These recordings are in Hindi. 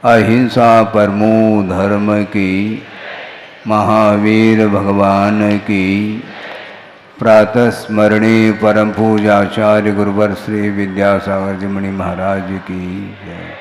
अहिंसा परमो धर्म की, महावीर भगवान की। प्रातः स्मरणे परम पूजाचार्य गुरुवर श्री विद्यासागर जी मुनि महाराज की जय।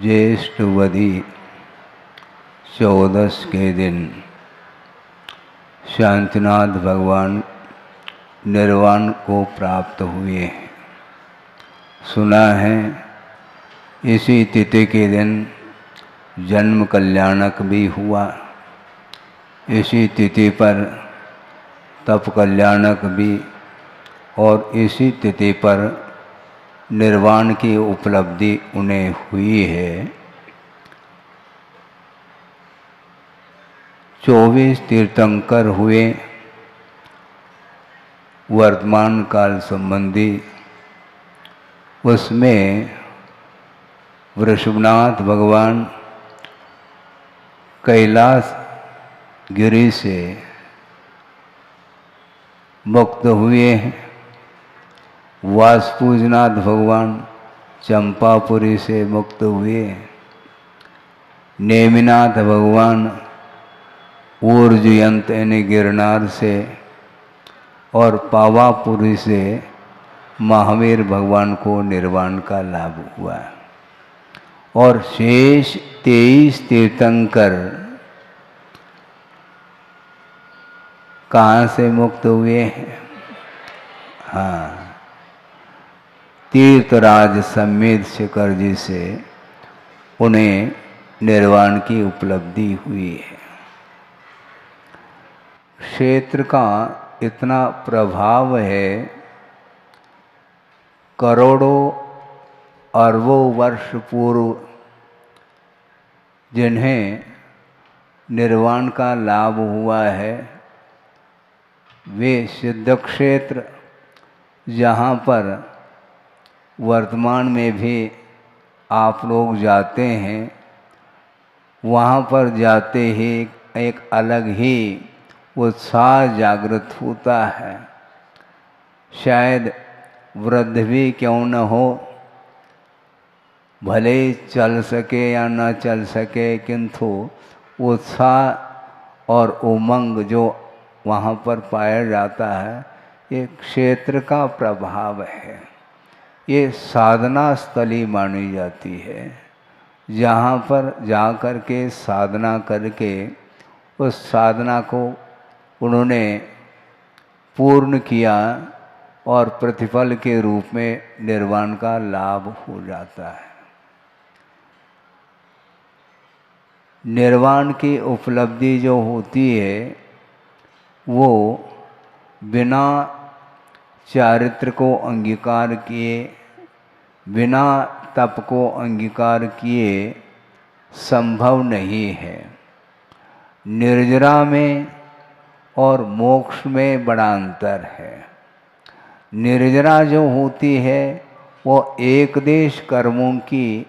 ज्येष्ठ वधी 14 के दिन शांतिनाथ भगवान निर्वाण को प्राप्त हुए हैं। सुना है इसी तिथि के दिन जन्म कल्याणक भी हुआ, इसी तिथि पर तप कल्याणक भी, और इसी तिथि पर निर्वाण की उपलब्धि उन्हें हुई है। 24 तीर्थंकर हुए वर्तमान काल संबंधी। उसमें वृषभनाथ भगवान कैलाश गिरी से मुक्त हुए हैं। वासुपूजनाथ भगवान चंपापुरी से मुक्त हुए। नेमिनाथ भगवान ऊर्जयंत यानी गिरनार से, और पावापुरी से महावीर भगवान को निर्वाण का लाभ हुआ। और शेष 23 तीर्थंकर कहाँ से मुक्त हुए हैं? हाँ, तीर्थराज समेत शिखर जी से उन्हें निर्वाण की उपलब्धि हुई है। क्षेत्र का इतना प्रभाव है, करोड़ों अरबों वर्ष पूर्व जिन्हें निर्वाण का लाभ हुआ है, वे सिद्ध क्षेत्र जहाँ पर वर्तमान में भी आप लोग जाते हैं, वहाँ पर जाते ही एक अलग ही उत्साह जागृत होता है। शायद वृद्ध भी क्यों न हो, भले चल सके या न चल सके, किंतु उत्साह और उमंग जो वहाँ पर पाया जाता है, ये क्षेत्र का प्रभाव है। ये साधना स्थली मानी जाती है, जहाँ पर जा कर के साधना करके उस साधना को उन्होंने पूर्ण किया और प्रतिफल के रूप में निर्वाण का लाभ हो जाता है। निर्वाण की उपलब्धि जो होती है वो बिना चारित्र को अंगीकार किए, बिना तप को अंगीकार किए संभव नहीं है। निर्जरा में और मोक्ष में बड़ा अंतर है। निर्जरा जो होती है वो एक देश कर्मों की,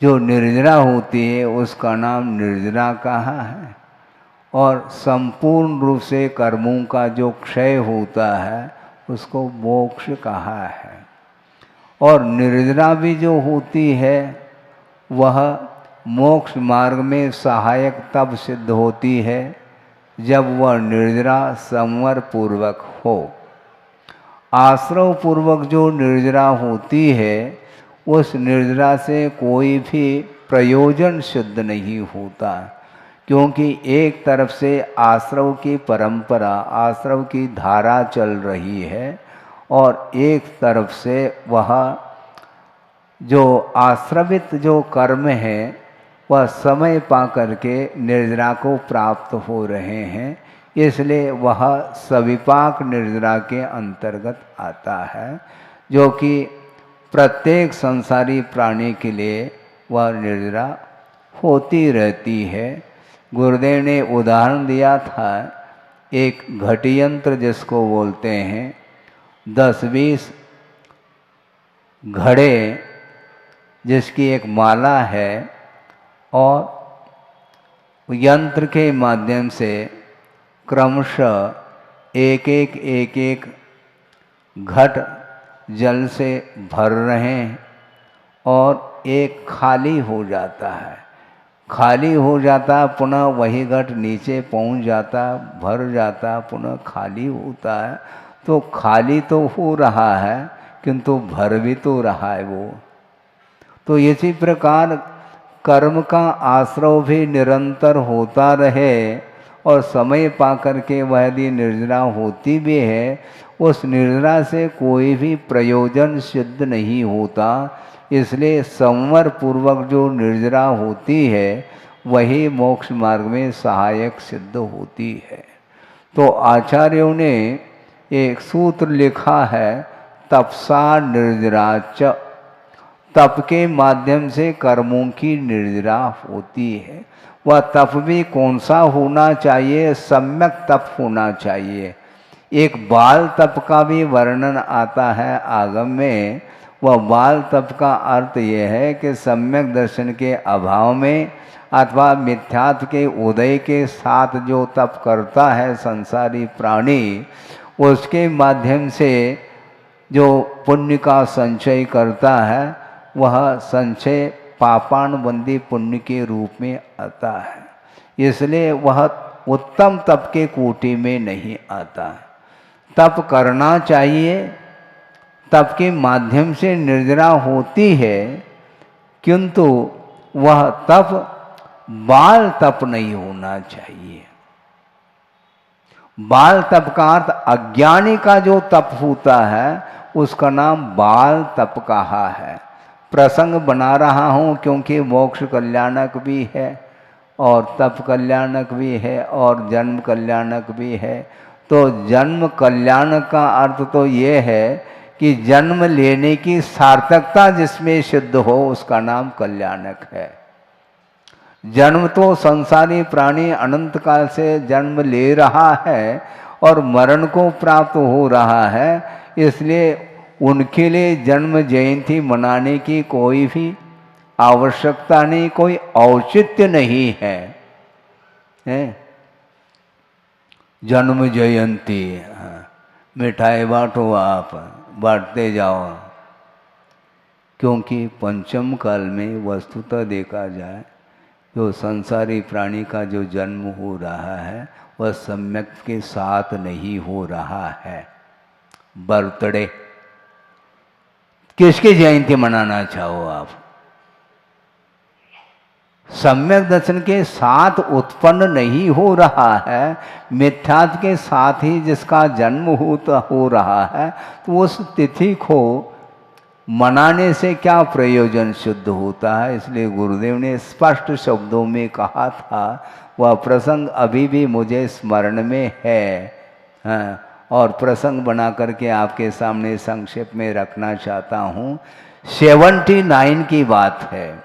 जो निर्जरा होती है उसका नाम निर्जरा कहा है, और संपूर्ण रूप से कर्मों का जो क्षय होता है उसको मोक्ष कहा है। और निर्जरा भी जो होती है वह मोक्ष मार्ग में सहायक तब सिद्ध होती है जब वह निर्जरा संवर पूर्वक हो। आश्रव पूर्वक जो निर्जरा होती है उस निर्जरा से कोई भी प्रयोजन सिद्ध नहीं होता, क्योंकि एक तरफ से आश्रव की परंपरा, आश्रव की धारा चल रही है, और एक तरफ से वह जो आश्रवित जो कर्म है वह समय पा करके निर्जरा को प्राप्त हो रहे हैं, इसलिए वह सविपाक निर्जरा के अंतर्गत आता है, जो कि प्रत्येक संसारी प्राणी के लिए वह निर्जरा होती रहती है। गुरुदेव ने उदाहरण दिया था, एक घटी यंत्र जिसको बोलते हैं, 10-20 घड़े जिसकी एक माला है और यंत्र के माध्यम से क्रमशः एक एक घट जल से भर रहे हैं और एक खाली हो जाता है, खाली हो जाता, पुनः वही घट नीचे पहुंच जाता, भर जाता, पुनः खाली होता है। तो खाली तो हो रहा है किंतु भर भी तो रहा है वो। तो इसी प्रकार कर्म का आश्रव भी निरंतर होता रहे और समय पा करके वह यदि निर्जरा होती भी है, उस निर्जरा से कोई भी प्रयोजन सिद्ध नहीं होता। इसलिए संवर पूर्वक जो निर्जरा होती है वही मोक्ष मार्ग में सहायक सिद्ध होती है। तो आचार्यों ने एक सूत्र लिखा है, तपसा निर्जराच, तप के माध्यम से कर्मों की निर्जरा होती है। वह तप भी कौन सा होना चाहिए? सम्यक तप होना चाहिए। एक बाल तप का भी वर्णन आता है आगम में। वह बाल तप का अर्थ यह है कि सम्यक दर्शन के अभाव में अथवा मिथ्यात्व के उदय के साथ जो तप करता है संसारी प्राणी, उसके माध्यम से जो पुण्य का संचय करता है वह संचय पापानुबंधी पुण्य के रूप में आता है। इसलिए वह उत्तम तप के कोटि में नहीं आता। तप करना चाहिए, तप के माध्यम से निर्जरा होती है, किंतु वह तप बाल तप नहीं होना चाहिए। बाल तप का अर्थ अज्ञानी का जो तप होता है उसका नाम बाल तप कहा है। प्रसंग बना रहा हूँ क्योंकि मोक्ष कल्याणक भी है और तप कल्याणक भी है और जन्म कल्याणक भी है। तो जन्म कल्याण का अर्थ तो ये है कि जन्म लेने की सार्थकता जिसमें सिद्ध हो उसका नाम कल्याणक है। जन्म तो संसारी प्राणी अनंत काल से जन्म ले रहा है और मरण को प्राप्त हो रहा है, इसलिए उनके लिए जन्म जयंती मनाने की कोई भी आवश्यकता नहीं, कोई औचित्य नहीं है, जन्म जयंती मिठाई बांटो, आप बांटते जाओ। क्योंकि पंचम काल में वस्तुतः देखा जाए जो संसारी प्राणी का जो जन्म हो रहा है वह सम्यक के साथ नहीं हो रहा है। बर्थडे किसकी जयंती मनाना चाहो आप? सम्यक दर्शन के साथ उत्पन्न नहीं हो रहा है, मिथ्यात्व के साथ ही जिसका जन्म हो रहा है, तो उस तिथि को मनाने से क्या प्रयोजन सिद्ध होता है? इसलिए गुरुदेव ने स्पष्ट शब्दों में कहा था, वह प्रसंग अभी भी मुझे स्मरण में है और प्रसंग बना करके आपके सामने संक्षेप में रखना चाहता हूँ। 79 की बात है,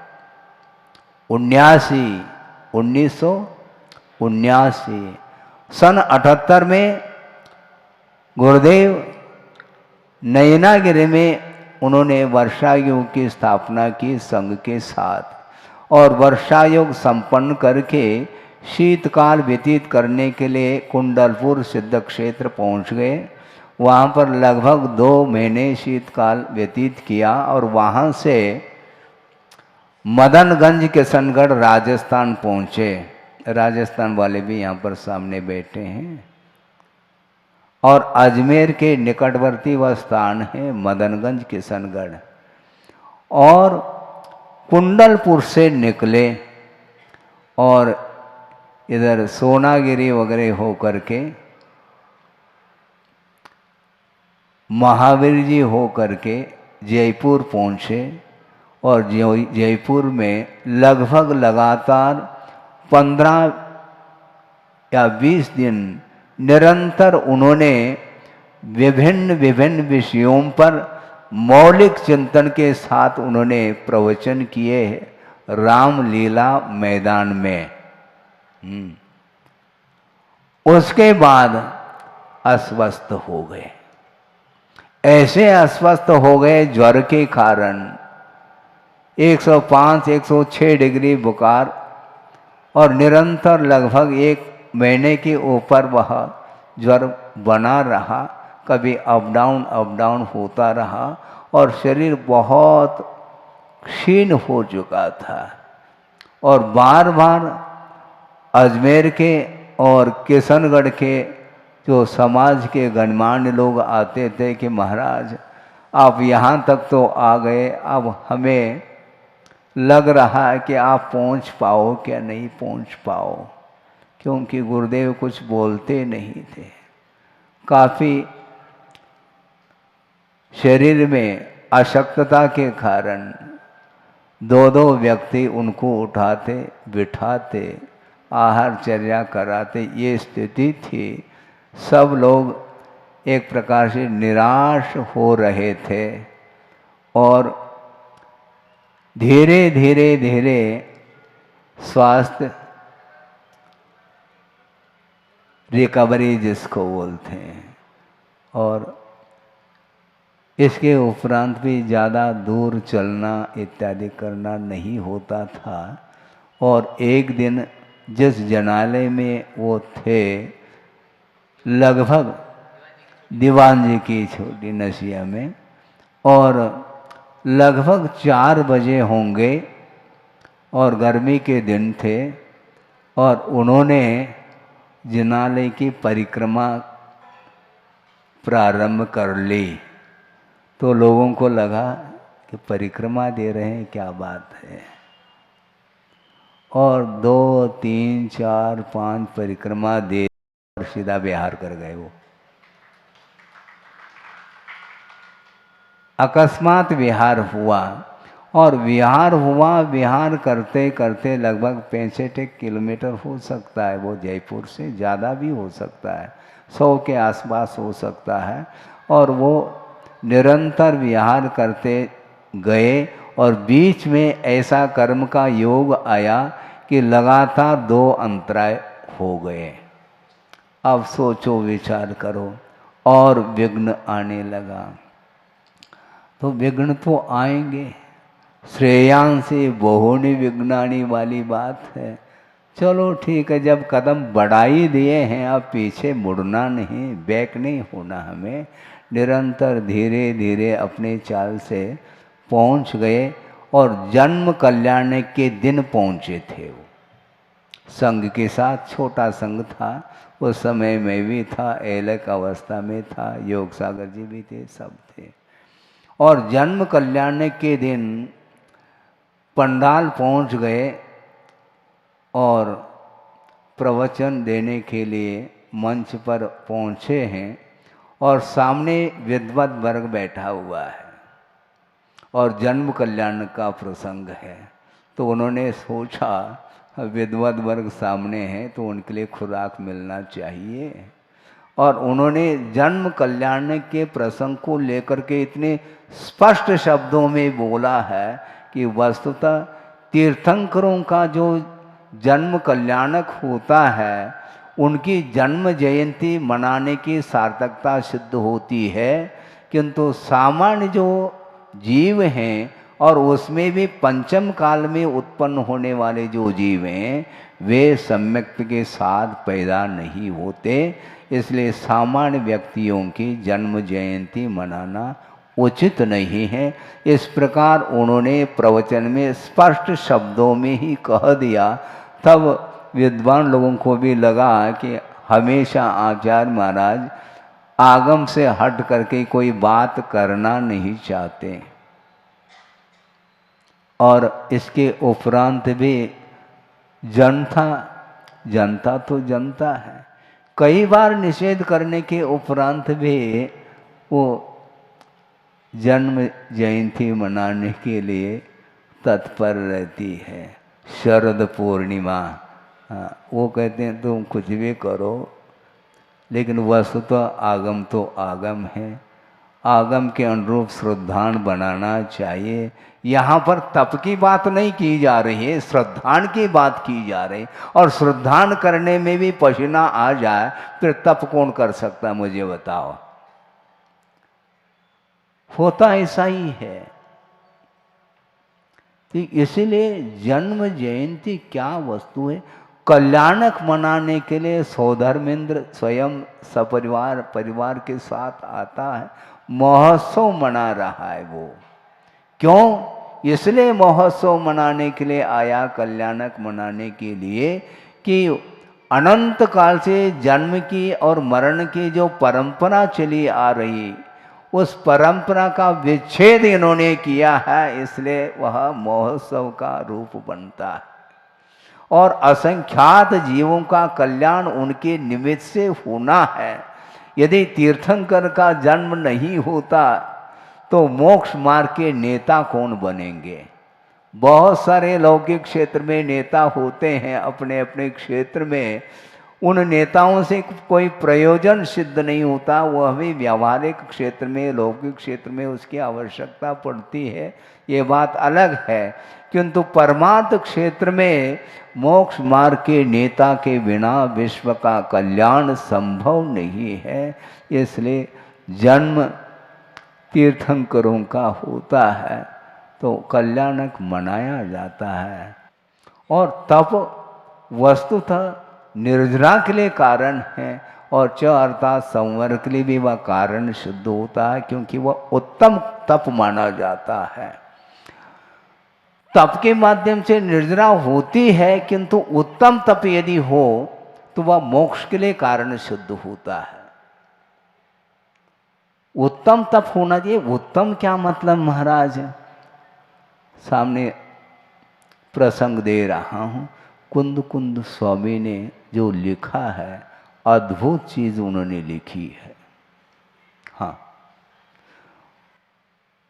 1979 सन 78 में गुरुदेव नयनागिरी में उन्होंने वर्षा योग की स्थापना की संघ के साथ, और वर्षा योग संपन्न करके शीतकाल व्यतीत करने के लिए कुंडलपुर सिद्ध क्षेत्र पहुँच गए। वहाँ पर लगभग 2 महीने शीतकाल व्यतीत किया और वहाँ से मदनगंज किशनगढ़ राजस्थान पहुँचे। राजस्थान वाले भी यहाँ पर सामने बैठे हैं। और अजमेर के निकटवर्ती वह स्थान है मदनगंज किशनगढ़। और कुंडलपुर से निकले और इधर सोनागिरी वगैरह हो करके महावीर जी हो करके जयपुर पहुँचे और जयपुर में लगभग लगातार 15 या 20 दिन निरंतर उन्होंने विभिन्न विषयों पर मौलिक चिंतन के साथ उन्होंने प्रवचन किए रामलीला मैदान में। उसके बाद अस्वस्थ हो गए। ऐसे अस्वस्थ हो गए ज्वर के कारण, 105 106 डिग्री बुखार, और निरंतर लगभग 1 महीने के ऊपर वह ज्वर बना रहा, कभी अप डाउन होता रहा, और शरीर बहुत क्षीण हो चुका था। और बार बार अजमेर के और किशनगढ़ के जो समाज के गणमान्य लोग आते थे कि महाराज आप यहाँ तक तो आ गए, अब हमें लग रहा है कि आप पहुँच पाओ क्या नहीं पहुँच पाओ, क्योंकि गुरुदेव कुछ बोलते नहीं थे। काफ़ी शरीर में अशक्तता के कारण 2-2 व्यक्ति उनको उठाते बिठाते आहारचर्या कराते, ये स्थिति थी। सब लोग एक प्रकार से निराश हो रहे थे और धीरे धीरे धीरे स्वास्थ्य रिकवरी जिसको बोलते हैं, और इसके उपरांत भी ज़्यादा दूर चलना इत्यादि करना नहीं होता था। और एक दिन जिस जनालय में वो थे, लगभग दीवान जी की छोटी नसिया में, और लगभग 4 बजे होंगे और गर्मी के दिन थे, और उन्होंने जनालय की परिक्रमा प्रारंभ कर ली। तो लोगों को लगा कि परिक्रमा दे रहे हैं, क्या बात है। और 2 3 4 5 परिक्रमा दे और सीधा बिहार कर गए। वो अकस्मात विहार हुआ, और विहार करते करते लगभग 65 किलोमीटर हो सकता है, वो जयपुर से ज़्यादा भी हो सकता है, 100 के आसपास हो सकता है। और वो निरंतर विहार करते गए, और बीच में ऐसा कर्म का योग आया कि लगातार 2 अंतराय हो गए। अब सोचो विचार करो, और विघ्न आने लगा। तो विघ्न तो आएंगे, श्रेयांसी बहुनि विघ्नानि वाली बात है। चलो ठीक है, जब कदम बढ़ा ही दिए हैं, अब पीछे मुड़ना नहीं, बैक नहीं होना हमें। निरंतर धीरे धीरे अपने चाल से पहुंच गए, और जन्म कल्याण के दिन पहुंचे थे। वो संघ के साथ, छोटा संघ था उस समय, मैं भी था, एलक अवस्था में था, योग सागर जी भी थे, सब थे। और जन्म कल्याण के दिन पंडाल पहुंच गए, और प्रवचन देने के लिए मंच पर पहुंचे हैं, और सामने विद्वत वर्ग बैठा हुआ है, और जन्म कल्याण का प्रसंग है। तो उन्होंने सोचा विद्वत वर्ग सामने है तो उनके लिए खुराक मिलना चाहिए, और उन्होंने जन्म कल्याण के प्रसंग को लेकर के इतने स्पष्ट शब्दों में बोला है कि वस्तुतः तीर्थंकरों का जो जन्म कल्याणक होता है, उनकी जन्म जयंती मनाने की सार्थकता सिद्ध होती है। किंतु सामान्य जो जीव हैं, और उसमें भी पंचम काल में उत्पन्न होने वाले जो जीव हैं, वे सम्यक्त के साथ पैदा नहीं होते। इसलिए सामान्य व्यक्तियों की जन्म जयंती मनाना उचित नहीं है। इस प्रकार उन्होंने प्रवचन में स्पष्ट शब्दों में ही कह दिया। तब विद्वान लोगों को भी लगा कि हमेशा आचार्य महाराज आगम से हट करके कोई बात करना नहीं चाहते, और इसके उपरांत भी जनता तो जनता है, कई बार निषेध करने के उपरांत भी वो जन्म जयंती मनाने के लिए तत्पर रहती है। शरद पूर्णिमा, वो कहते हैं तुम कुछ भी करो, लेकिन वस्तुतः आगम तो आगम है, आगम के अनुरूप श्रद्धान बनाना चाहिए। यहाँ पर तप की बात नहीं की जा रही है, श्रद्धान की बात की जा रही। और श्रद्धान करने में भी पसीना आ जाए, फिर तप कौन कर सकता, मुझे बताओ। होता ऐसा ही है। तो इसीलिए जन्म जयंती क्या वस्तु है? कल्याणक मनाने के लिए सौधर्मेंद्र स्वयं सपरिवार परिवार के साथ आता है, महोत्सव मना रहा है वो। क्यों? इसलिए महोत्सव मनाने के लिए आया, कल्याणक मनाने के लिए, कि अनंत काल से जन्म की और मरण की जो परंपरा चली आ रही, उस परंपरा का विच्छेद इन्होंने किया है, इसलिए वह महोत्सव का रूप बनता है। और असंख्यात जीवों का कल्याण उनके निमित्त से होना है। यदि तीर्थंकर का जन्म नहीं होता तो मोक्ष मार्ग के नेता कौन बनेंगे? बहुत सारे लौकिक क्षेत्र में नेता होते हैं अपने अपने क्षेत्र में, उन नेताओं से कोई प्रयोजन सिद्ध नहीं होता। वह भी व्यावहारिक क्षेत्र में, लौकिक क्षेत्र में उसकी आवश्यकता पड़ती है, ये बात अलग है। किंतु परमार्थ क्षेत्र में मोक्ष मार्ग के नेता के बिना विश्व का कल्याण संभव नहीं है। इसलिए जन्म तीर्थंकरों का होता है तो कल्याणक मनाया जाता है। और तप वस्तुतः निर्जरा के लिए कारण है, और च अर्थात संवर के लिए भी वह कारण सिद्ध होता है, क्योंकि वह उत्तम तप माना जाता है। तप के माध्यम से निर्जरा होती है, किंतु उत्तम तप यदि हो तो वह मोक्ष के लिए कारण सिद्ध होता है। उत्तम तप होना चाहिए। उत्तम क्या मतलब महाराज? सामने प्रसंग दे रहा हूं, कुंद कुंद स्वामी ने जो लिखा है, अद्भुत चीज उन्होंने लिखी है। हाँ,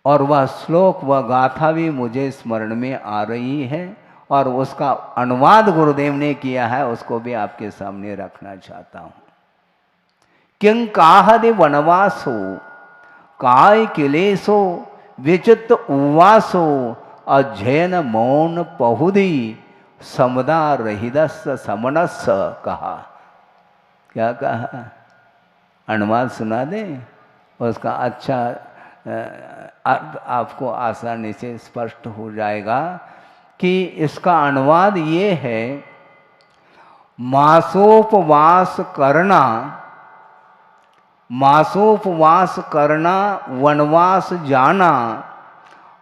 और वह श्लोक, वह गाथा भी मुझे स्मरण में आ रही है, और उसका अनुवाद गुरुदेव ने किया है, उसको भी आपके सामने रखना चाहता हूं। किं काहदि वनवासो काय किलेसो विचित्र उवासो अध्ययन मौन पहुदी समदा रहिदस समनस कहा। क्या कहा? अनुवाद सुना दे, उसका अच्छा अर्थ आपको आसानी से स्पष्ट हो जाएगा। कि इसका अनुवाद ये है, मासोपवास करना, मासोपवास करना, वनवास जाना,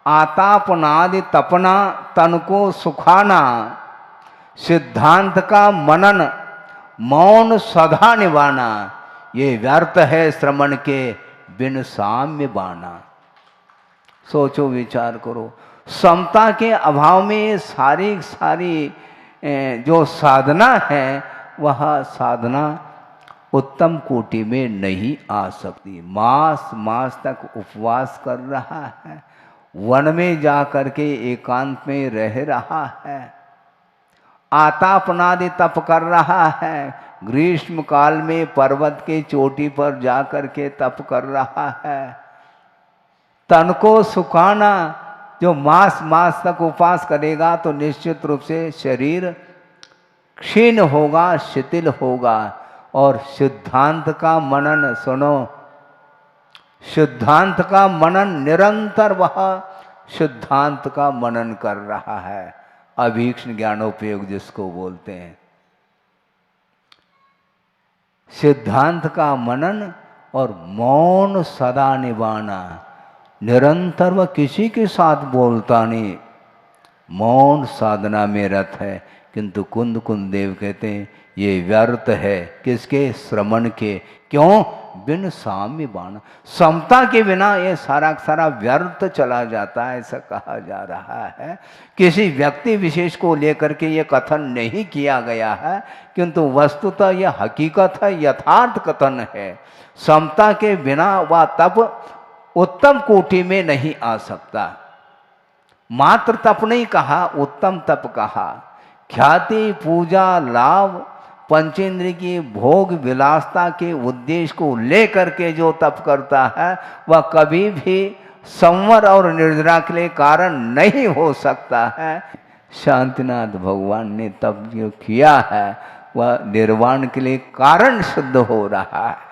आतापनादि तपना, तन को सुखाना, सिद्धांत का मनन, मौन सदा निभाना, ये व्यर्थ है श्रमण के बिन साम्य बाना। सोचो, विचार करो। समता के अभाव में सारी जो साधना है, वह साधना उत्तम कोटि में नहीं आ सकती। मास मास तक उपवास कर रहा है, वन में जा कर के एकांत में रह रहा है, आतापनादि तप कर रहा है, ग्रीष्म काल में पर्वत के चोटी पर जा कर के तप कर रहा है, तन को सुखाना, जो मास मास तक उपवास करेगा तो निश्चित रूप से शरीर क्षीण होगा, शिथिल होगा। और सिद्धांत का मनन, सुनो, सिद्धांत का मनन निरंतर वह सिद्धांत का मनन कर रहा है, अभीक्ष्ण ज्ञानोपयोग जिसको बोलते हैं। सिद्धांत का मनन और मौन सदा निभाना, निरंतर वह किसी के साथ बोलता नहीं, मौन साधना में रत है। किंतु कुंद कुंद देव कहते हैं ये व्यर्थ है, किसके? श्रमण के। क्यों? बिन साम्य बाण, समता के बिना ये सारा सारा व्यर्थ चला जाता है, ऐसा कहा जा रहा है। किसी व्यक्ति विशेष को लेकर के ये कथन नहीं किया गया है, किंतु वस्तुतः यह हकीकत है, यथार्थ कथन है। समता के बिना वह तप उत्तम कोटि में नहीं आ सकता। मात्र तप नहीं कहा, उत्तम तप कहा। ख्याति, पूजा, लाभ, पंचेंद्रिय की भोग विलासता के उद्देश्य को लेकर के जो तप करता है, वह कभी भी संवर और निर्जरा के लिए कारण नहीं हो सकता है। शांतिनाथ भगवान ने तप जो किया है, वह निर्वाण के लिए कारण सिद्ध हो रहा है।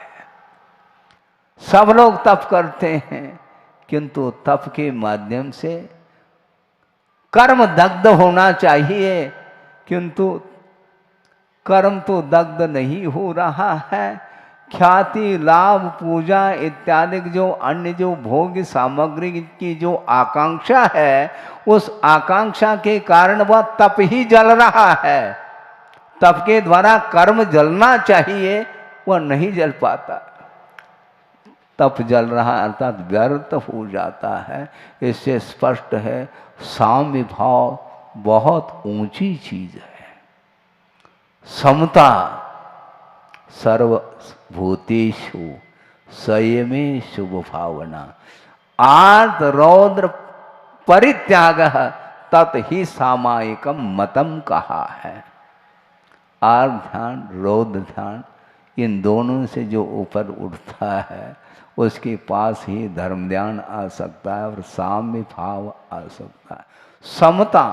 सब लोग तप करते हैं, किंतु तप के माध्यम से कर्म दग्ध होना चाहिए, किंतु कर्म तो दग्ध नहीं हो रहा है। ख्याति, लाभ, पूजा इत्यादि जो अन्य जो भोग सामग्री की जो आकांक्षा है, उस आकांक्षा के कारण वह तप ही जल रहा है। तप के द्वारा कर्म जलना चाहिए, वह नहीं जल पाता। तप जल रहा अर्थात व्यर्थ हो जाता है। इससे स्पष्ट है साम्य भाव बहुत ऊंची चीज है। समता सर्वभूतेषु संयमे शुभ भावना आर्त रौद्र परित्याग तत् ही सामायिकम मतम कहा है। आर्त ध्यान, रौद्र ध्यान, इन दोनों से जो ऊपर उठता है उसके पास ही धर्म ध्यान आ सकता है और साम्य भाव आ सकता है। समता,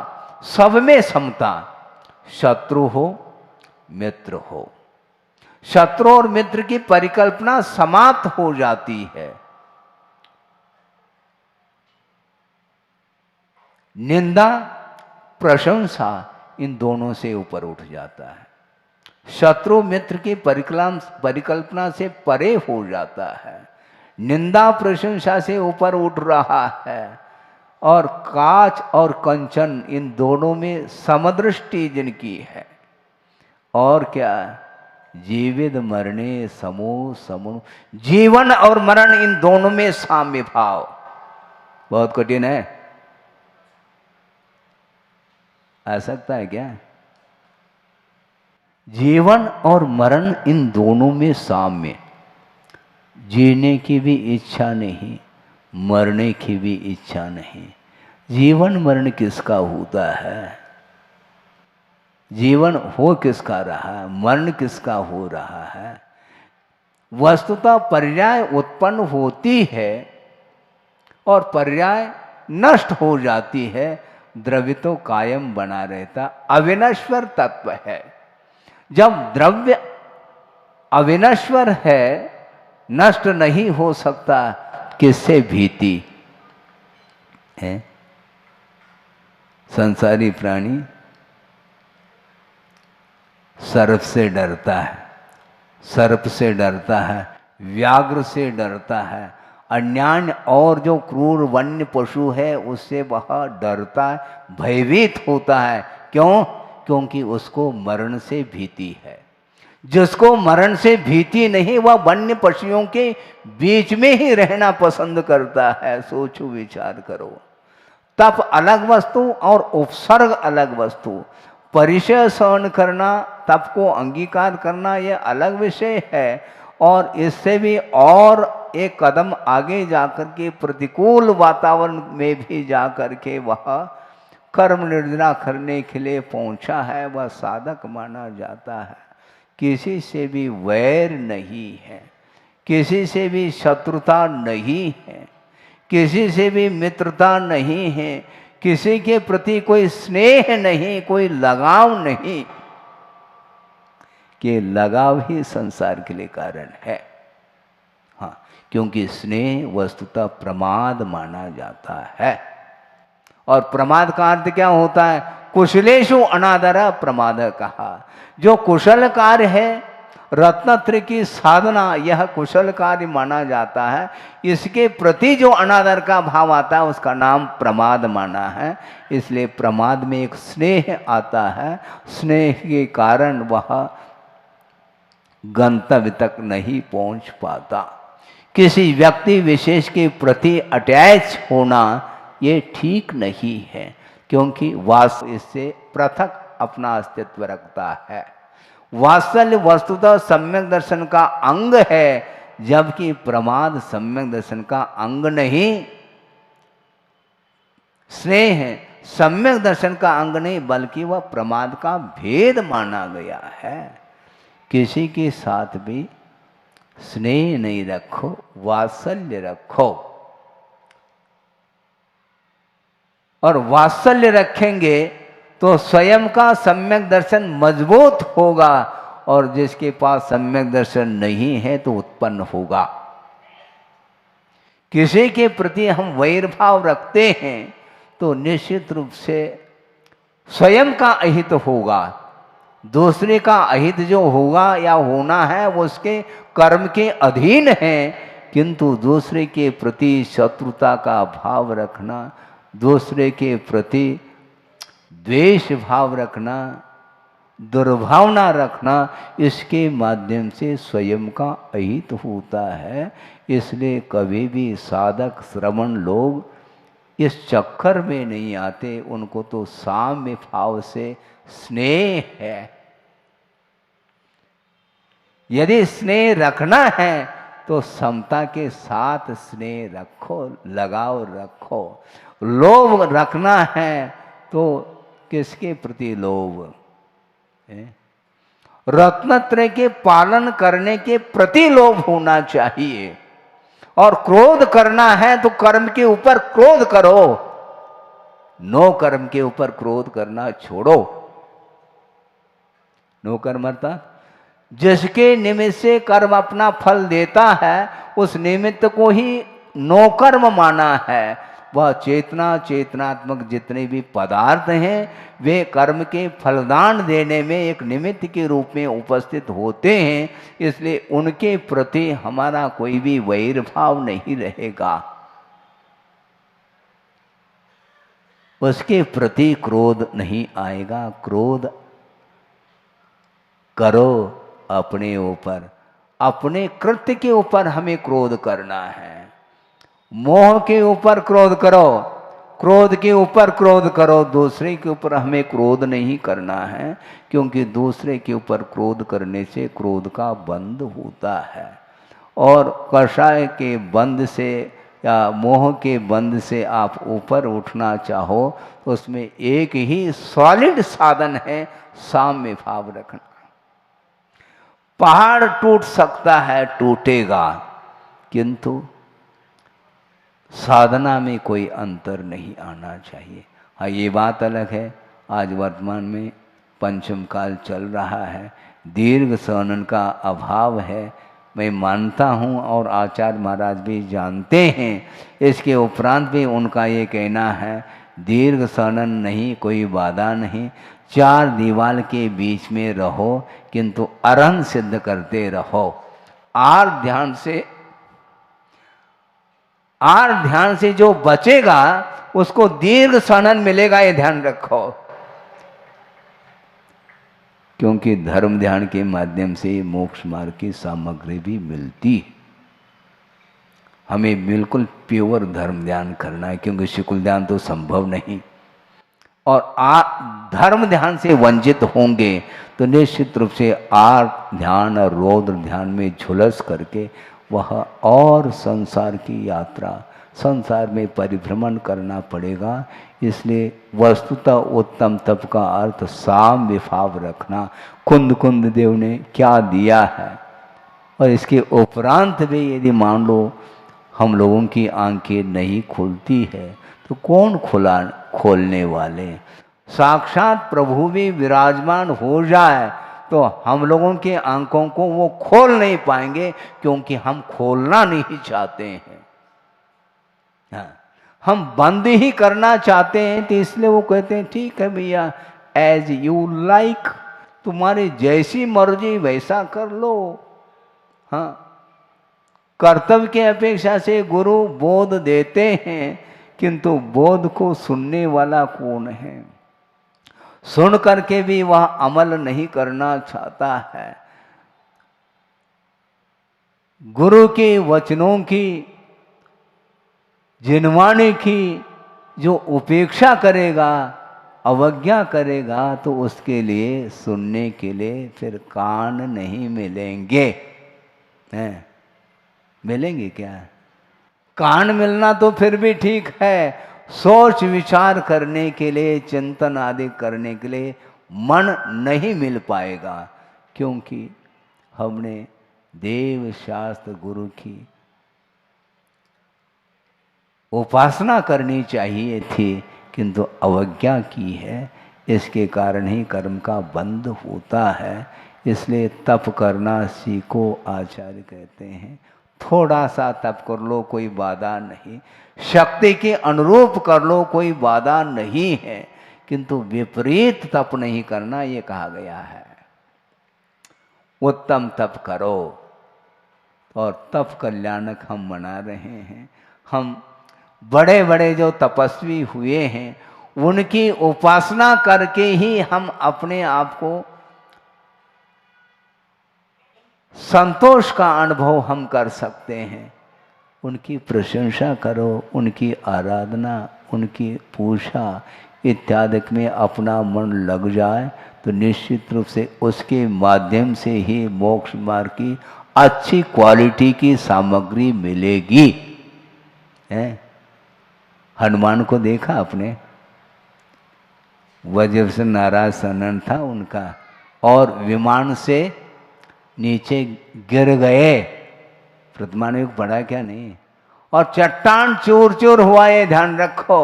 सब में समता, शत्रु हो मित्र हो, शत्रु और मित्र की परिकल्पना समाप्त हो जाती है। निंदा प्रशंसा इन दोनों से ऊपर उठ जाता है। शत्रु मित्र की परिकल्पना से परे हो जाता है। निंदा प्रशंसा से ऊपर उठ रहा है। और काच और कंचन इन दोनों में समदृष्टि जिनकी है, और क्या, जीवित मरणे समो समो, जीवन और मरण इन दोनों में साम्य भाव। बहुत कठिन है, आ सकता है क्या? जीवन और मरण इन दोनों में साम्य। जीने की भी इच्छा नहीं, मरने की भी इच्छा नहीं। जीवन मरण किसका होता है? जीवन हो किसका रहा है, मरण किसका हो रहा है? वस्तुतः पर्याय उत्पन्न होती है और पर्याय नष्ट हो जाती है, द्रव्य तो कायम बना रहता, अविनश्वर तत्व है। जब द्रव्य अविनश्वर है, नष्ट नहीं हो सकता, किससे भीति है? संसारी प्राणी सर्प से डरता है, सर्प से डरता है, व्याघ्र से डरता है, अन्यान्य और जो क्रूर वन्य पशु है उससे वह डरता है, भयभीत होता है। क्यों? क्योंकि उसको मरण से भीति है। जिसको मरण से भीति नहीं, वह वन्य पशुओं के बीच में ही रहना पसंद करता है। सोचो, विचार करो। तप अलग वस्तु और उपसर्ग अलग वस्तु। परिचय सहन करना, तप को अंगीकार करना, यह अलग विषय है। और इससे भी और एक कदम आगे जाकर के प्रतिकूल वातावरण में भी जाकर के वह कर्म निर्जना करने के लिए पहुंचा है, वह साधक माना जाता है। किसी से भी वैर नहीं है, किसी से भी शत्रुता नहीं है, किसी से भी मित्रता नहीं है, किसी के प्रति कोई स्नेह नहीं, कोई लगाव नहीं। कि लगाव ही संसार के लिए कारण है। हाँ, क्योंकि स्नेह वस्तुतः प्रमाद माना जाता है। और प्रमाद का अर्थ क्या होता है? कुशलेषु अनादर प्रमाद कहा। जो कुशल कार्य है, रत्नत्रय की साधना, यह कुशल कार्य माना जाता है। इसके प्रति जो अनादर का भाव आता है उसका नाम प्रमाद माना है। इसलिए प्रमाद में एक स्नेह आता है। स्नेह के कारण वह गंतव्य तक नहीं पहुंच पाता। किसी व्यक्ति विशेष के प्रति अटैच होना ये ठीक नहीं है, क्योंकि वात्सल्य इससे पृथक अपना अस्तित्व रखता है। वात्सल्य वस्तुतः सम्यक दर्शन का अंग है, जबकि प्रमाद सम्यक दर्शन का अंग नहीं। स्नेह सम्यक दर्शन का अंग नहीं, बल्कि वह प्रमाद का भेद माना गया है। किसी के साथ भी स्नेह नहीं रखो, वात्सल्य रखो। और वात्सल्य रखेंगे तो स्वयं का सम्यक दर्शन मजबूत होगा, और जिसके पास सम्यक दर्शन नहीं है तो उत्पन्न होगा। किसी के प्रति हम वैर भाव रखते हैं तो निश्चित रूप से स्वयं का अहित होगा। दूसरे का अहित जो होगा या होना है वो उसके कर्म के अधीन है, किंतु दूसरे के प्रति शत्रुता का भाव रखना, दूसरे के प्रति द्वेष भाव रखना, दुर्भावना रखना, इसके माध्यम से स्वयं का अहित होता है। इसलिए कभी भी साधक श्रवण लोग इस चक्कर में नहीं आते। उनको तो साम्य भाव से स्नेह है। यदि स्नेह रखना है तो समता के साथ स्नेह रखो, लगाव रखो। लोभ रखना है तो किसके प्रति लोभ? रत्नत्रय के पालन करने के प्रति लोभ होना चाहिए। और क्रोध करना है तो कर्म के ऊपर क्रोध करो, नो कर्म के ऊपर क्रोध करना छोड़ो। नो कर्मता जिसके निमित्त से कर्म अपना फल देता है उस निमित्त को ही नो कर्म माना है। वह चेतना, चेतनात्मक जितने भी पदार्थ हैं वे कर्म के फलदान देने में एक निमित्त के रूप में उपस्थित होते हैं। इसलिए उनके प्रति हमारा कोई भी वैर भाव नहीं रहेगा। उसके प्रति क्रोध नहीं आएगा। क्रोध करो अपने ऊपर, अपने कृत्य के ऊपर हमें क्रोध करना है। मोह के ऊपर क्रोध करो, क्रोध के ऊपर क्रोध करो। दूसरे के ऊपर हमें क्रोध नहीं करना है, क्योंकि दूसरे के ऊपर क्रोध करने से क्रोध का बंध होता है। और कषाय के बंध से या मोह के बंध से आप ऊपर उठना चाहो तो उसमें एक ही सॉलिड साधन है, साम्य भाव रखना। पहाड़ टूट सकता है, टूटेगा, किंतु साधना में कोई अंतर नहीं आना चाहिए। हाँ, ये बात अलग है, आज वर्तमान में पंचम काल चल रहा है, दीर्घ सहनन का अभाव है, मैं मानता हूँ और आचार्य महाराज भी जानते हैं। इसके उपरांत भी उनका ये कहना है दीर्घ सहनन नहीं, कोई बाधा नहीं, चार दीवार के बीच में रहो किंतु अरहंत सिद्ध करते रहो। आर ध्यान से जो बचेगा उसको दीर्घ सहनन मिलेगा, ये ध्यान रखो। क्योंकि धर्म ध्यान के माध्यम से मोक्ष मार्ग की सामग्री भी मिलती है। हमें बिल्कुल प्योर धर्म ध्यान करना है, क्योंकि शिकुल ध्यान तो संभव नहीं। और धर्म ध्यान से वंचित होंगे तो निश्चित रूप से आर्त ध्यान और रौद्र ध्यान में झुलस करके वह और संसार की यात्रा, संसार में परिभ्रमण करना पड़ेगा। इसलिए वस्तुतः उत्तम तप का अर्थ साम्य भाव रखना। कुंद कुंद देव ने क्या दिया है, और इसके उपरांत भी यदि मान लो हम लोगों की आंखें नहीं खुलती है तो कौन खोलने वाले? साक्षात प्रभु भी विराजमान हो जाए तो हम लोगों के आंखों को वो खोल नहीं पाएंगे, क्योंकि हम खोलना नहीं चाहते हैं। हाँ, हम बंद ही करना चाहते हैं। तो इसलिए वो कहते हैं ठीक है भैया, एज यू लाइक, तुम्हारी जैसी मर्जी वैसा कर लो। हाँ, कर्तव्य के अपेक्षा से गुरु बोध देते हैं, किंतु बोध को सुनने वाला कौन है? सुन करके भी वह अमल नहीं करना चाहता है। गुरु के वचनों की, जिनवाणी की जो उपेक्षा करेगा, अवज्ञा करेगा, तो उसके लिए सुनने के लिए फिर कान नहीं मिलेंगे। हैं? मिलेंगे क्या? कान मिलना तो फिर भी ठीक है, सोच विचार करने के लिए, चिंतन आदि करने के लिए मन नहीं मिल पाएगा, क्योंकि हमने देव शास्त्र गुरु की उपासना करनी चाहिए थी, किंतु अवज्ञा की है। इसके कारण ही कर्म का बंध होता है। इसलिए तप करना सीखो, आचार्य कहते हैं। थोड़ा सा तप कर लो, कोई बाधा नहीं। शक्ति के अनुरूप कर लो, कोई बाधा नहीं है, किंतु विपरीत तप नहीं करना, ये कहा गया है। उत्तम तप करो, और तप कल्याणक हम मना रहे हैं। हम बड़े बड़े जो तपस्वी हुए हैं, उनकी उपासना करके ही हम अपने आप को संतोष का अनुभव हम कर सकते हैं। उनकी प्रशंसा करो, उनकी आराधना, उनकी पूजा इत्यादि में अपना मन लग जाए तो निश्चित रूप से उसके माध्यम से ही मोक्ष मार्ग की अच्छी क्वालिटी की सामग्री मिलेगी। हनुमान को देखा आपने, वज्र से नाराज सनन था उनका, और विमान से नीचे गिर गए, प्रतिमानुक पड़ा क्या नहीं, और चट्टान चूर चूर हुआ, ये ध्यान रखो,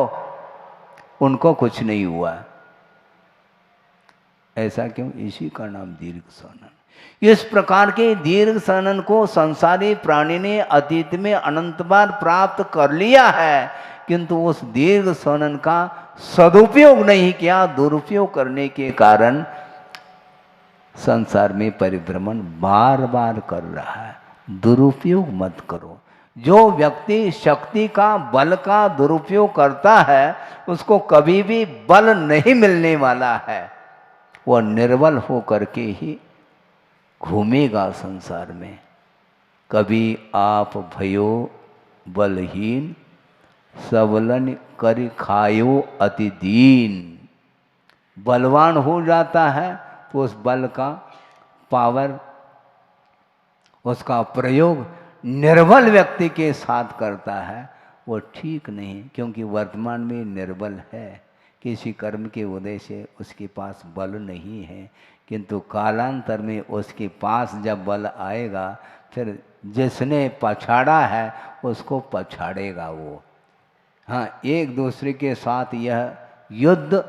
उनको कुछ नहीं हुआ। ऐसा क्यों? इसी का नाम दीर्घ सनन। इस प्रकार के दीर्घ सनन को संसारी प्राणी ने अतीत में अनंत बार प्राप्त कर लिया है, किंतु उस दीर्घ सनन का सदुपयोग नहीं किया। दुरुपयोग करने के कारण संसार में परिभ्रमण बार बार कर रहा है। दुरुपयोग मत करो। जो व्यक्ति शक्ति का, बल का दुरुपयोग करता है, उसको कभी भी बल नहीं मिलने वाला है। वह निर्बल हो करके ही घूमेगा संसार में। कभी आप भयो बलहीन, सबलन कर खायो अति दीन। बलवान हो जाता है तो उस बल का पावर, उसका प्रयोग निर्बल व्यक्ति के साथ करता है, वो ठीक नहीं, क्योंकि वर्तमान में निर्बल है। किसी कर्म के उदय से उसके पास बल नहीं है, किंतु कालांतर में उसके पास जब बल आएगा, फिर जिसने पछाड़ा है उसको पछाड़ेगा वो। हाँ, एक दूसरे के साथ यह युद्ध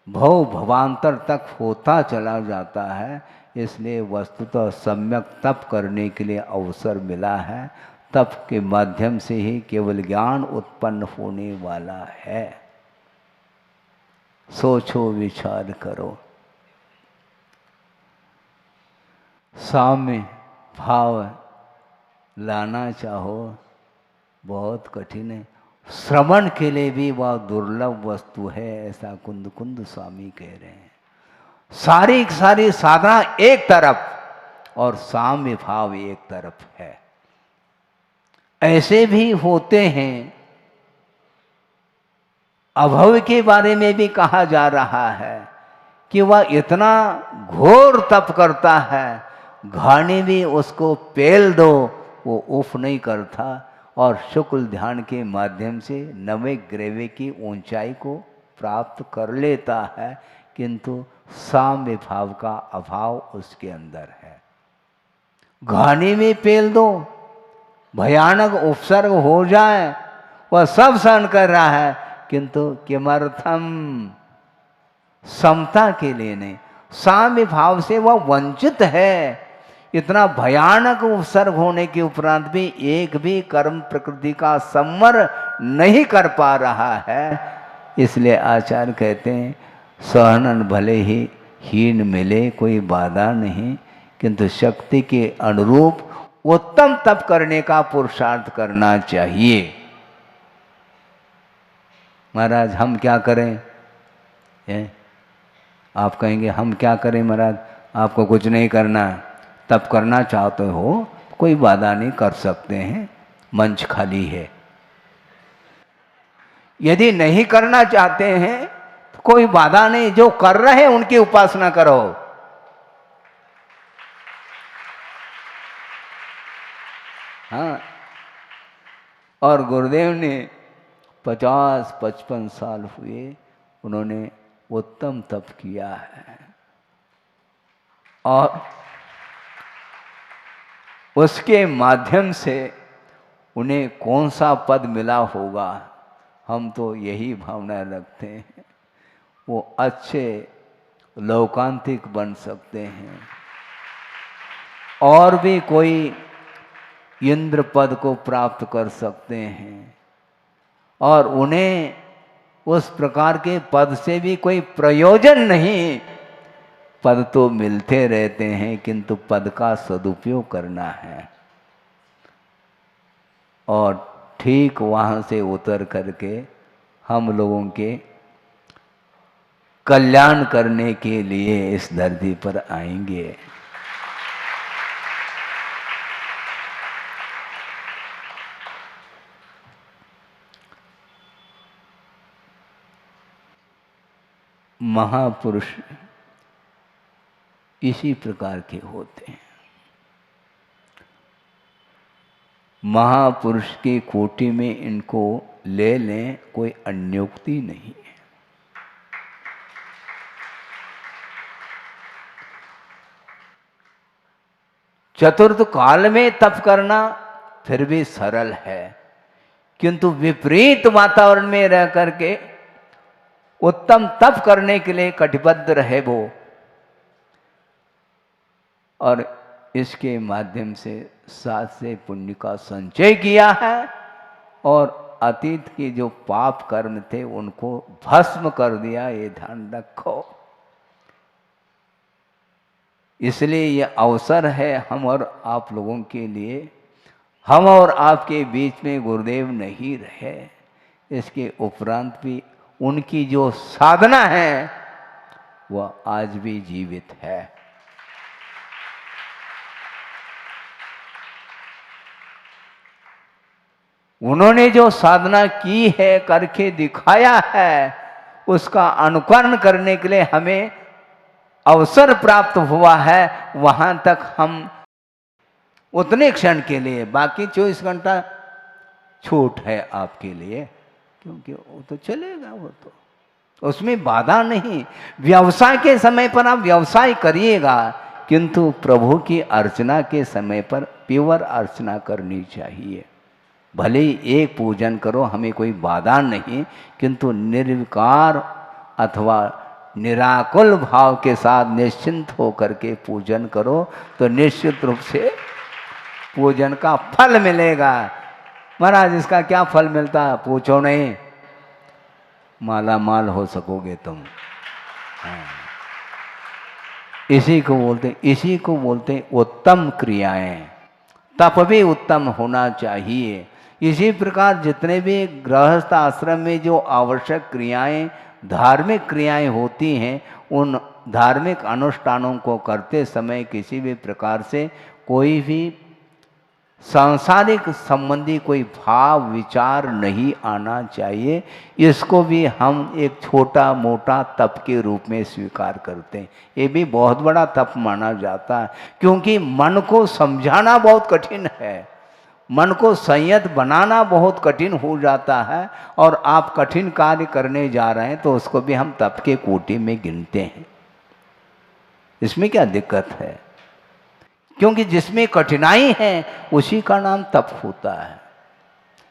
भव भवांतर तक होता चला जाता है। इसलिए वस्तुतः सम्यक तप करने के लिए अवसर मिला है। तप के माध्यम से ही केवल ज्ञान उत्पन्न होने वाला है। सोचो, विचार करो। साम्य भाव लाना चाहो बहुत कठिन है। श्रवण के लिए भी वह दुर्लभ वस्तु है, ऐसा कुंद कुंद स्वामी कह रहे हैं। सारी सारी साधना एक तरफ और साम्य भाव एक तरफ है। ऐसे भी होते हैं, अभव के बारे में भी कहा जा रहा है कि वह इतना घोर तप करता है, घानी भी उसको पेल दो वो उफ नहीं करता, और शुक्ल ध्यान के माध्यम से नवे ग्रेवे की ऊंचाई को प्राप्त कर लेता है, किंतु साम्य भाव का अभाव उसके अंदर है। घानी में पेल दो, भयानक उपसर्ग हो जाए, वह सब सहन कर रहा है, किंतु किमर्थम, समता के लिए नहीं, साम्य भाव से वह वंचित है। इतना भयानक उपसर्ग होने के उपरांत भी एक भी कर्म प्रकृति का संवर नहीं कर पा रहा है। इसलिए आचार्य कहते हैं, सहनन भले ही हीन मिले कोई बाधा नहीं, किंतु शक्ति के अनुरूप उत्तम तप करने का पुरुषार्थ करना चाहिए। महाराज हम क्या करें? आप कहेंगे हम क्या करें महाराज, आपको कुछ नहीं करना, तप करना चाहते हो कोई बाधा नहीं, कर सकते हैं, मंच खाली है। यदि नहीं करना चाहते हैं तो कोई बाधा नहीं, जो कर रहे हैं उनकी उपासना करो। हाँ, और गुरुदेव ने 50-55 साल हुए, उन्होंने उत्तम तप किया है, और उसके माध्यम से उन्हें कौन सा पद मिला होगा, हम तो यही भावना रखते हैं, वो अच्छे लौकांतिक बन सकते हैं। और भी कोई इंद्र पद को प्राप्त कर सकते हैं, और उन्हें उस प्रकार के पद से भी कोई प्रयोजन नहीं। पद तो मिलते रहते हैं, किंतु पद का सदुपयोग करना है, और ठीक वहाँ से उतर करके हम लोगों के कल्याण करने के लिए इस धरती पर आएंगे। महापुरुष इसी प्रकार के होते हैं। महापुरुष की कोटि में इनको ले लें, कोई अन्योक्ति नहीं है। चतुर्थ काल में तप करना फिर भी सरल है, किंतु विपरीत वातावरण में रह करके उत्तम तप करने के लिए कटिबद्ध रहे वो, और इसके माध्यम से साथ से पुण्य का संचय किया है, और अतीत के जो पाप कर्म थे उनको भस्म कर दिया, ये ध्यान रखो। इसलिए ये अवसर है हम और आप लोगों के लिए। हम और आपके बीच में गुरुदेव नहीं रहे, इसके उपरांत भी उनकी जो साधना है वह आज भी जीवित है। उन्होंने जो साधना की है, करके दिखाया है, उसका अनुकरण करने के लिए हमें अवसर प्राप्त हुआ है। वहां तक हम उतने क्षण के लिए, बाकी 24 घंटा छूट है आपके लिए, क्योंकि वो तो चलेगा, वो तो उसमें बाधा नहीं। व्यवसाय के समय पर आप व्यवसाय करिएगा, किंतु प्रभु की अर्चना के समय पर प्योर अर्चना करनी चाहिए। भले ही एक पूजन करो, हमें कोई बाधा नहीं, किंतु निर्विकार अथवा निराकुल भाव के साथ निश्चिंत होकर के पूजन करो, तो निश्चित रूप से पूजन का फल मिलेगा। महाराज इसका क्या फल मिलता है? पूछो नहीं, माला माल हो सकोगे तुम। इसी को बोलते उत्तम क्रियाएं। तप भी उत्तम होना चाहिए। इसी प्रकार जितने भी गृहस्थ आश्रम में जो आवश्यक क्रियाएं, धार्मिक क्रियाएं होती हैं, उन धार्मिक अनुष्ठानों को करते समय किसी भी प्रकार से कोई भी सांसारिक संबंधी कोई भाव विचार नहीं आना चाहिए। इसको भी हम एक छोटा मोटा तप के रूप में स्वीकार करते हैं। ये भी बहुत बड़ा तप माना जाता है, क्योंकि मन को समझाना बहुत कठिन है, मन को संयत बनाना बहुत कठिन हो जाता है, और आप कठिन कार्य करने जा रहे हैं तो उसको भी हम तप के कोटि में गिनते हैं। इसमें क्या दिक्कत है? क्योंकि जिसमें कठिनाई है उसी का नाम तप होता है,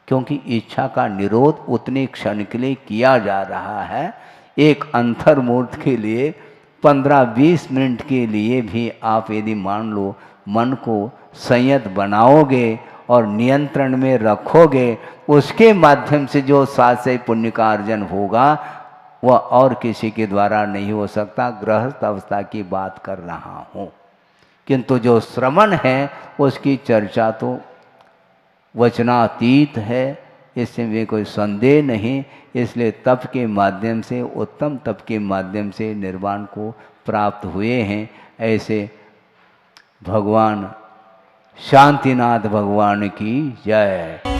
क्योंकि इच्छा का निरोध उतने क्षण के लिए किया जा रहा है। एक अंतर्मुहूर्त के लिए 15-20 मिनट के लिए भी आप यदि मान लो मन को संयत बनाओगे और नियंत्रण में रखोगे, उसके माध्यम से जो सात्विक पुण्य का अर्जन होगा वह और किसी के द्वारा नहीं हो सकता। गृहस्थ अवस्था की बात कर रहा हूँ, किंतु जो श्रवण है उसकी चर्चा तो वचनातीत है, इसमें कोई संदेह नहीं। इसलिए तप के माध्यम से, उत्तम तप के माध्यम से निर्वाण को प्राप्त हुए हैं। ऐसे भगवान शांतिनाथ भगवान की जय।